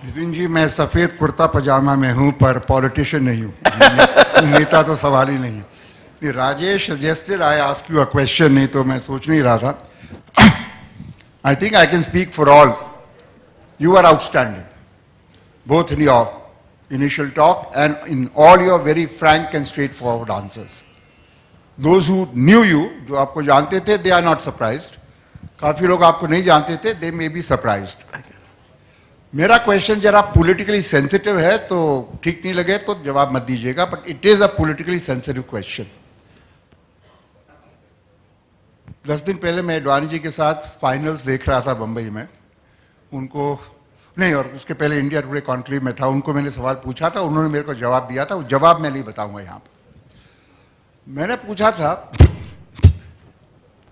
नितिन जी, मैं सफेद कुर्ता पजामा में हूं पर पॉलिटिशियन नहीं हूं। नेता तो सवाल ही नहीं है। Rajesh suggested I ask you a question, नहीं तो मैं सोच नहीं रहा था। I think I can speak for all. You are outstanding both in your initial talk and in all your very frank and straightforward answers. Those who knew you, जो आपको जानते थे, they are not surprised. काफी लोग आपको नहीं जानते थे, they may be surprised. मेरा क्वेश्चन जरा politically sensitive है, तो ठीक नहीं लगे तो जवाब मत दीजिएगा, but it is a politically sensitive question. 10 दिन पहले मैं अडवाणी जी के साथ फाइनल्स देख रहा था बंबई में। उनको नहीं, और उसके पहले इंडिया टुडे कॉन्क्लेव में था। उनको मैंने सवाल पूछा था, उन्होंने मेरे को जवाब दिया था। वो जवाब मैं नहीं बताऊंगा यहाँ पर। मैंने पूछा था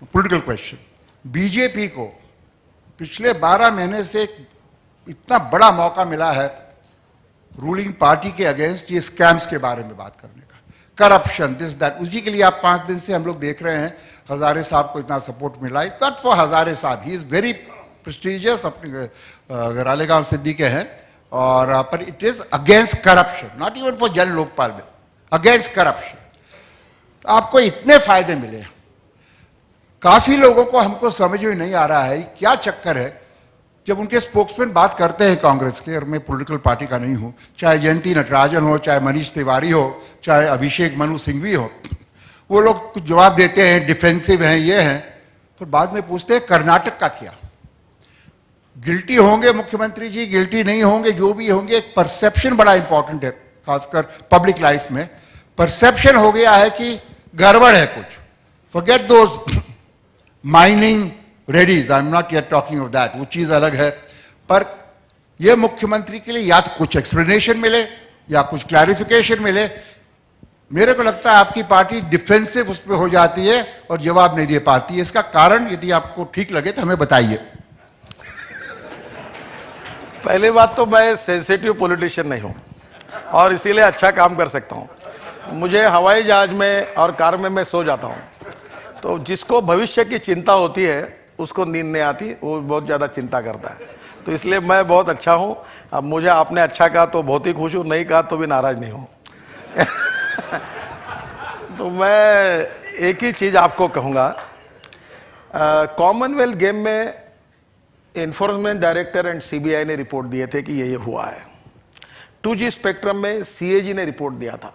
पॉलिटिकल क्वेश्चन, बीजेपी को पिछले 12 महीने से इतना बड़ा मौका मिला है रूलिंग पार्टी के अगेंस्ट ये स्कैम्स के बारे में बात करने का, करप्शन, दिस दैट। उसी के लिए आप 5 दिन से हम लोग देख रहे हैं हजारे साहब को इतना सपोर्ट मिला। इट्स नॉट फॉर हजारे साहब, ही इज वेरी प्रेस्टिजियस, अपने रालेगांव सिद्धि के हैं, और पर it is against corruption, not even for जन लोकपाल में, अगेंस्ट करप्शन। तो आपको इतने फायदे मिले, काफी लोगों को हमको समझ में नहीं आ रहा है क्या चक्कर है। जब उनके स्पोक्समैन बात करते हैं कांग्रेस के, और मैं पॉलिटिकल पार्टी का नहीं हूं, चाहे जयंती नटराजन हो, चाहे मनीष तिवारी हो, चाहे अभिषेक मनु सिंघवी हो, वो लोग कुछ जवाब देते हैं, डिफेंसिव हैं, ये हैं, फिर बाद में पूछते हैं कर्नाटक का क्या। गिल्टी होंगे मुख्यमंत्री जी, गिल्टी नहीं होंगे, जो भी होंगे, एक परसेप्शन बड़ा इंपॉर्टेंट है, खासकर पब्लिक लाइफ में। परसेप्शन हो गया है कि गड़बड़ है कुछ। Forget those mining Reddy's, I am not yet talking of that, वो चीज अलग है। पर यह मुख्यमंत्री के लिए या तो कुछ एक्सप्लेनेशन मिले या कुछ क्लैरिफिकेशन मिले। मेरे को लगता है आपकी पार्टी डिफेंसिव उस पर हो जाती है और जवाब नहीं दे पाती है। इसका कारण यदि आपको ठीक लगे तो हमें बताइए। पहली बात तो मैं सेंसिटिव पॉलिटिशियन नहीं हूं और इसीलिए अच्छा काम कर सकता हूं। मुझे हवाई जहाज में और कार में मैं सो जाता हूं, तो जिसको भविष्य की चिंता होती है उसको नींद नहीं आती, वो बहुत ज़्यादा चिंता करता है। तो इसलिए मैं बहुत अच्छा हूं। अब मुझे आपने अच्छा कहा तो बहुत ही खुश हूं, नहीं कहा तो भी नाराज नहीं हूं। तो मैं एक ही चीज़ आपको कहूँगा, कॉमनवेल्थ गेम में एनफोर्समेंट डायरेक्टर एंड सीबीआई ने रिपोर्ट दिए थे कि ये हुआ है। 2G स्पेक्ट्रम में सीएजी ने रिपोर्ट दिया था।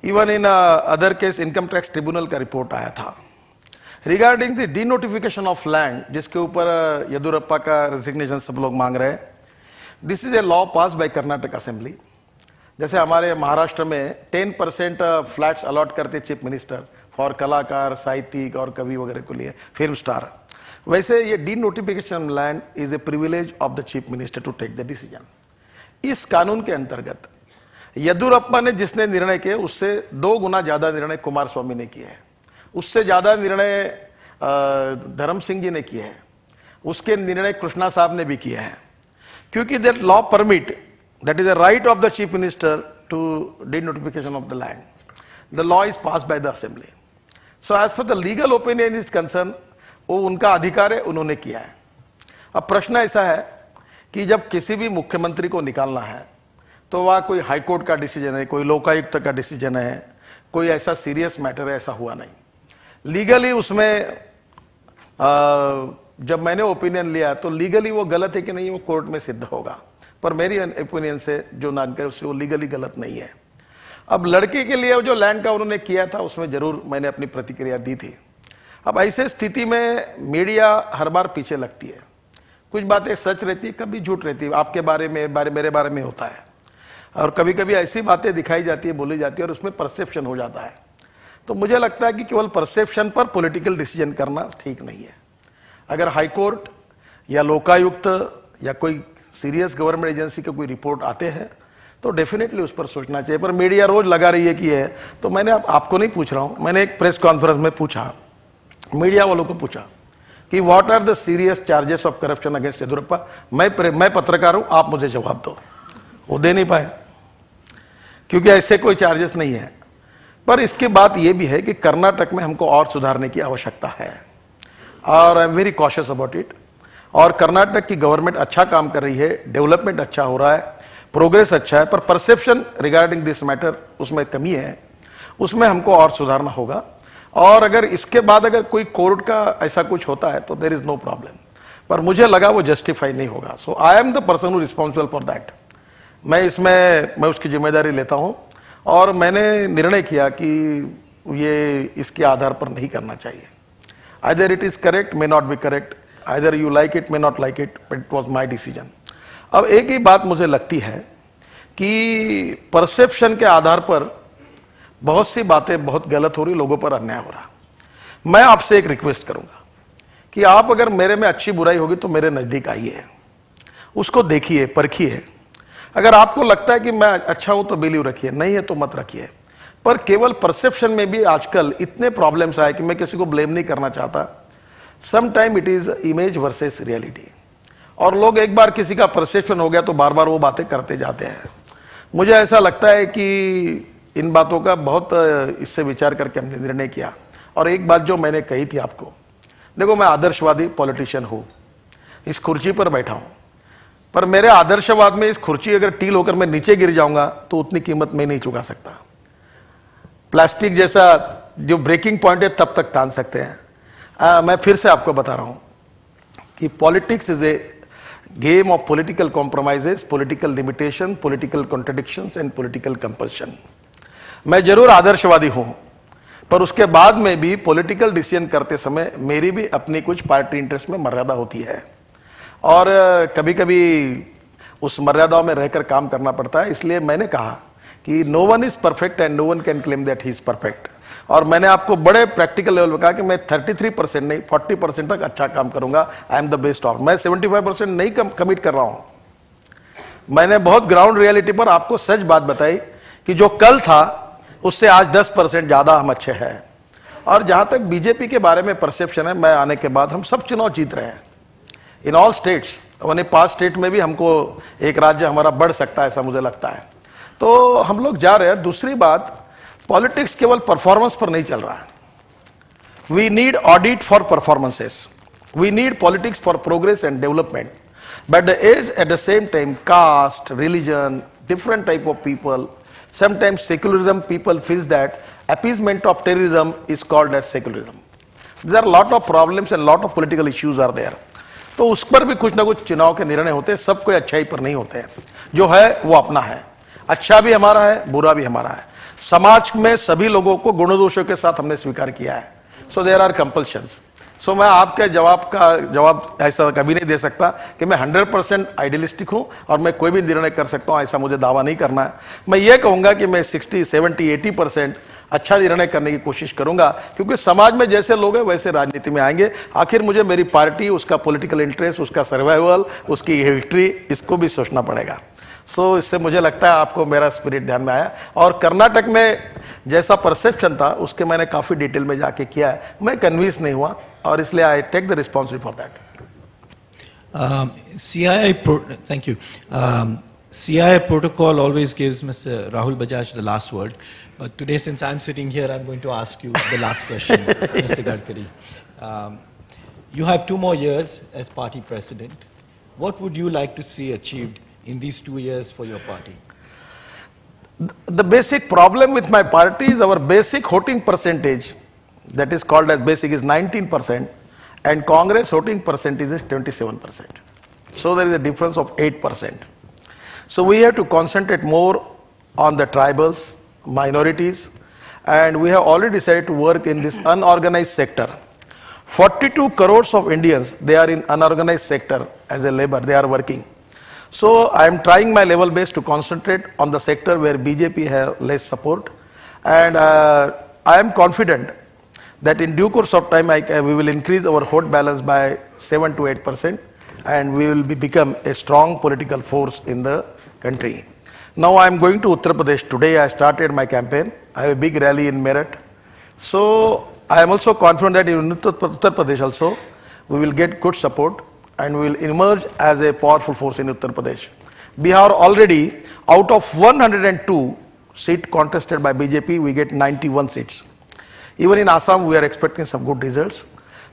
Even in other case income tax tribunal का रिपोर्ट आया था regarding the denotification of land, जिसके ऊपर येदुरप्पा का रेजिग्नेशन सब लोग मांग रहे हैं। This is a law pass by Karnataka assembly. जैसे हमारे महाराष्ट्र में 10% फ्लैट्स अलॉट करते चीफ मिनिस्टर फॉर कलाकार, साहित्यिक और कवि वगैरह के लिए, फिल्म स्टार, वैसे ये denotification land is a privilege of the chief minister to take the decision. इस कानून के अंतर्गत येदुरप्पा ने जिसने निर्णय किए उससे 2 गुना ज्यादा निर्णय कुमार स्वामी ने किए हैं, उससे ज्यादा निर्णय धर्म सिंह जी ने किए हैं, उसके निर्णय कृष्णा साहब ने भी किए हैं। क्योंकि that law permit, that is a right of the chief minister to denotification of the land. The law is pass by the assembly. So as per the legal opinion is concern, वो उनका अधिकार है, उन्होंने किया है। अब प्रश्न ऐसा है कि जब किसी भी मुख्यमंत्री को निकालना है तो वह कोई हाईकोर्ट का डिसीजन है, कोई लोकायुक्त का डिसीजन है, कोई ऐसा सीरियस मैटर है, ऐसा हुआ नहीं। लीगली उसमें जब मैंने ओपिनियन लिया तो लीगली वो गलत है कि नहीं वो कोर्ट में सिद्ध होगा, पर मेरी ओपिनियन से जो जानकारी उससे वो लीगली गलत नहीं है। अब लड़के के लिए जो लैंड का उन्होंने किया था उसमें जरूर मैंने अपनी प्रतिक्रिया दी थी। अब ऐसे स्थिति में मीडिया हर बार पीछे लगती है, कुछ बातें सच रहती है, कभी झूठ रहती है, आपके बारे में, मेरे बारे में होता है, और कभी कभी ऐसी बातें दिखाई जाती है, बोली जाती है और उसमें परसेप्शन हो जाता है। तो मुझे लगता है कि केवल परसेप्शन पर पॉलिटिकल डिसीजन करना ठीक नहीं है। अगर हाईकोर्ट या लोकायुक्त या कोई सीरियस गवर्नमेंट एजेंसी के कोई रिपोर्ट आते हैं तो डेफिनेटली उस पर सोचना चाहिए। पर मीडिया रोज लगा रही है कि है, तो मैंने आपको नहीं पूछ रहा हूं, मैंने एक प्रेस कॉन्फ्रेंस में पूछा, मीडिया वालों को पूछा कि what are the serious charges of corruption against Yeddyurappa. मैं पत्रकार हूं, आप मुझे जवाब दो। वो दे नहीं पाए क्योंकि ऐसे कोई चार्जेस नहीं है। पर इसके बात यह भी है कि कर्नाटक में हमको और सुधारने की आवश्यकता है और I am very cautious about it. और कर्नाटक की गवर्नमेंट अच्छा काम कर रही है, डेवलपमेंट अच्छा हो रहा है, प्रोग्रेस अच्छा है, पर परसेप्शन रिगार्डिंग दिस मैटर उसमें कमी है, उसमें हमको और सुधारना होगा। और अगर इसके बाद अगर कोई कोर्ट का ऐसा कुछ होता है तो देयर इज नो प्रॉब्लम, पर मुझे लगा वो जस्टिफाई नहीं होगा। So I am the person who responsible for that. मैं उसकी जिम्मेदारी लेता हूं और मैंने निर्णय किया कि ये इसके आधार पर नहीं करना चाहिए। Either it is correct, may not be correct, either you like it, may not like it, but it was my decision. अब एक ही बात मुझे लगती है कि परसेप्शन के आधार पर बहुत सी बातें बहुत गलत हो रही, लोगों पर अन्याय हो रहा। मैं आपसे एक रिक्वेस्ट करूंगा कि आप अगर मेरे में अच्छी बुराई होगी तो मेरे नजदीक आइए, उसको देखिए, परखिए। अगर आपको लगता है कि मैं अच्छा हूं तो बिलीव रखिए, नहीं है तो मत रखिए। पर केवल परसेप्शन में भी आजकल इतने प्रॉब्लम्स आए कि मैं किसी को ब्लेम नहीं करना चाहता। Some time it is image versus reality, और लोग एक बार किसी का परसेप्शन हो गया तो बार बार वो बातें करते जाते हैं। मुझे ऐसा लगता है कि इन बातों का बहुत इससे विचार करके हमने निर्णय किया। और एक बात जो मैंने कही थी आपको, देखो मैं आदर्शवादी पॉलिटिशियन हूं, इस कुर्सी पर बैठा हूं, पर मेरे आदर्शवाद में इस कुर्सी अगर टील होकर मैं नीचे गिर जाऊंगा तो उतनी कीमत मैं नहीं चुका सकता। प्लास्टिक जैसा जो ब्रेकिंग पॉइंट है तब तक तान सकते हैं। मैं फिर से आपको बता रहा हूं कि politics is a game of political compromises, political limitation, political contradictions and political compulsion. मैं जरूर आदर्शवादी हूं, पर उसके बाद में भी पॉलिटिकल डिसीजन करते समय मेरी भी अपनी कुछ पार्टी इंटरेस्ट में मर्यादा होती है, और कभी कभी उस मर्यादाओं में रहकर काम करना पड़ता है। इसलिए मैंने कहा कि no one is perfect and no one can claim that he is perfect. और मैंने आपको बड़े प्रैक्टिकल लेवल पर कहा कि मैं 33% नहीं 40% तक अच्छा काम करूंगा। आई एम द बेस्ट ऑफ। मैं 75% नहीं कमिट कर रहा हूं। मैंने बहुत ग्राउंड रियलिटी पर आपको सच बात बताई कि जो कल था उससे आज 10% ज्यादा हम अच्छे हैं। और जहां तक बीजेपी के बारे में परसेप्शन है, मैं आने के बाद हम सब चुनाव जीत रहे हैं इन ऑल स्टेट्स। वरना 5 स्टेट में भी हमको एक राज्य हमारा बढ़ सकता है, ऐसा मुझे लगता है। तो हम लोग जा रहे हैं। दूसरी बात, पॉलिटिक्स केवल परफॉर्मेंस पर नहीं चल रहा है। We need audit for performances, we need politics for progress and development, but at the same time caste, religion, different type of people, sometimes secularism, people feels that appeasement of terrorism is called as secularism. There are lot of problems and lot of political issues are there. तो उस पर भी कुछ ना कुछ चुनाव के निर्णय होते हैं, सब कोई अच्छाई पर नहीं होते हैं। जो है वो अपना है, अच्छा भी हमारा है, बुरा भी हमारा है। समाज में सभी लोगों को गुण दोषों के साथ हमने स्वीकार किया है। So there are compulsions. So मैं आपके जवाब ऐसा कभी नहीं दे सकता कि मैं 100% आइडियलिस्टिक हूं और मैं कोई भी निर्णय कर सकता हूं, ऐसा मुझे दावा नहीं करना है। मैं ये कहूंगा कि मैं 60, 70, 80% अच्छा निर्णय करने की कोशिश करूंगा, क्योंकि समाज में जैसे लोग हैं वैसे राजनीति में आएंगे। आखिर मुझे मेरी पार्टी, उसका पॉलिटिकल इंटरेस्ट, उसका सर्वाइवल, उसकी विक्ट्री, इसको भी सोचना पड़ेगा। सो इससे मुझे लगता है आपको मेरा स्पिरिट ध्यान में आया। और कर्नाटक में जैसा परसेप्शन था उसके मैंने काफी डिटेल में जाके किया है, मैं कन्विंस नहीं हुआ, और इसलिए I take the responsibility for that. Thank you. CII protocol always gives Mr. Rahul Bajaj the last word, but today, since I'm sitting here, I'm going to ask you the last question, Mr. Gadkari. You have 2 more years as party president. What would you like to see achieved in these 2 years for your party? The basic problem with my party is our basic voting percentage, that is called as basic, is 19%, and Congress voting percentage is 27%. So there is a difference of 8%. So we have to concentrate more on the tribals, minorities, and we have already decided to work in this unorganized sector. 42 crores of Indians, they are in unorganized sector as a labor, they are working. So I am trying my level best to concentrate on the sector where BJP have less support, and I am confident that in due course of time we will increase our vote balance by 7 to 8%, and we will become a strong political force in the country. Now I am going to Uttar Pradesh. Today I started my campaign. I have a big rally in Meerut. So I am also confident that in Uttar Pradesh also we will get good support and we will emerge as a powerful force in Uttar Pradesh. Bihar already, out of 102 seats contested by BJP, we get 91 seats. Even in Assam we are expecting some good results.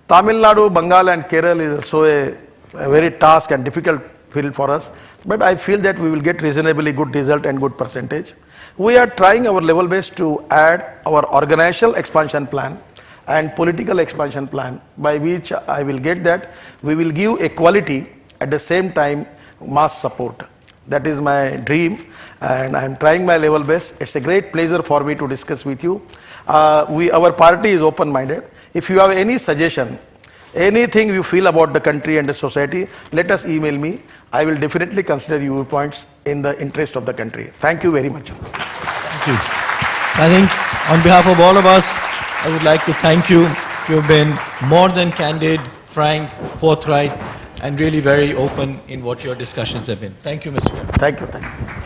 Tamil Nadu, Bengal and Kerala is also a a very task and difficult field for us, but I feel that we will get reasonably good result and good percentage. We are trying our level best to add our organizational expansion plan and political expansion plan, by which I will get that we will give equality at the same time mass support. That is my dream, and I am trying my level best. It's a great pleasure for me to discuss with you. Our party is open-minded. If you have any suggestion, anything you feel about the country and the society, let us email me. I will definitely consider your viewpoints in the interest of the country. Thank you very much. Thank you. I think on behalf of all of us, I would like to thank you. You've been more than candid, frank, forthright, and really very open in what your discussions have been. Thank you, Mr. Chairman. Thank you. Thank you.